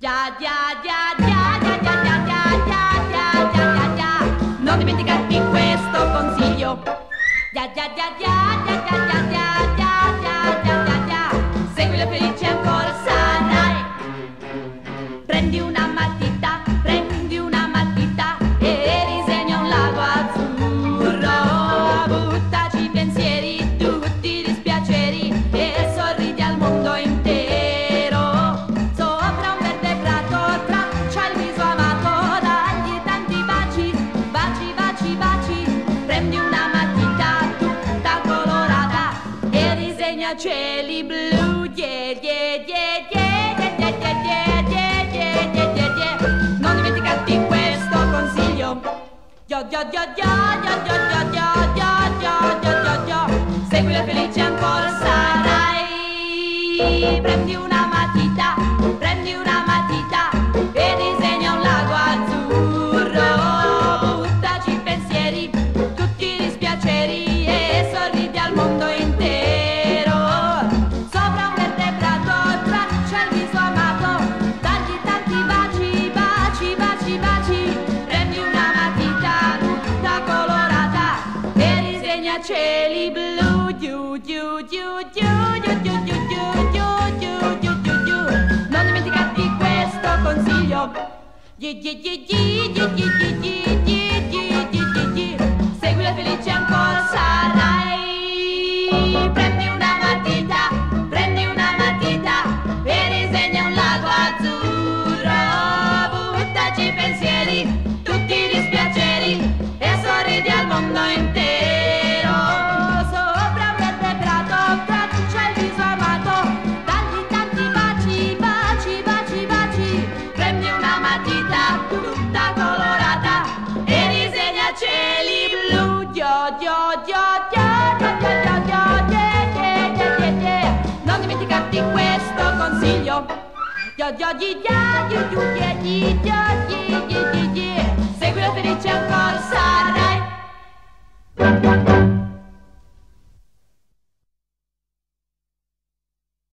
Già, già, già, già, già, già, già, già, già, già, già, già. Non dimenticarti questo consiglio. Già, già, già, già, già, già, già, già, già, già, già, già, già. Seguilo felice ancora sarai. Prendi una matita e disegna un lago azzurro. Buttaci i pensieri, tutti i dispiaceri e sorridi al mondo intero. Sopra un verde prato traccia il viso amato, dagli tanti baci, baci, baci, baci. Prendi una matita tutta colorata e disegna cieli blu. Yeah, yeah, yeah, yeah, yeah, yeah, yeah, yeah, yeah, yeah, yeah, yeah. Non dimenticarti questo consiglio. Yo, yo, yo, yo, yo, yo, yo, yo, yo, yo, yo, yo, yo. Seguilo e felice ancora sarai. Prendi una matita e disegna un lago azzurro. Buttaci i pensieri, tutti i dispiaceri e sorridi al mondo intero. Sopra un verde prato traccia il viso amato, dagli tanti baci, baci, baci, baci. Prendi una matita tutta colorata e disegna cieli blu. Giù, giù, giù, giù, giù, giù, giù, giù, giù, giù, giù, giù, giù. Non dimenticarti questo consiglio. Gi, gi, gi, gi, gi, gi, gi, gi, gi, gi, gi, gi, gi. Seguilo e felice ancora sarai. Prendi una matita e disegna un lago azzurro. Buttaci i pensieri, tutti i dispiaceri e sorridi al mondo intero. Sopra un verde prato traccia il viso amato, dagli tanti baci, baci, baci, baci. Prendi una matita tutta colorata e disegna cieli blu. Yo, yo, yo, yo, yo, yo, yo, yo, yeah, yeah, yeah, yeah, yeah. Non dimenticarti questo consiglio. Yo, yo, gi, ya, yu, yu, yeah, gi, yo, gi, gi, gi, gi. Seguilo felice ancora.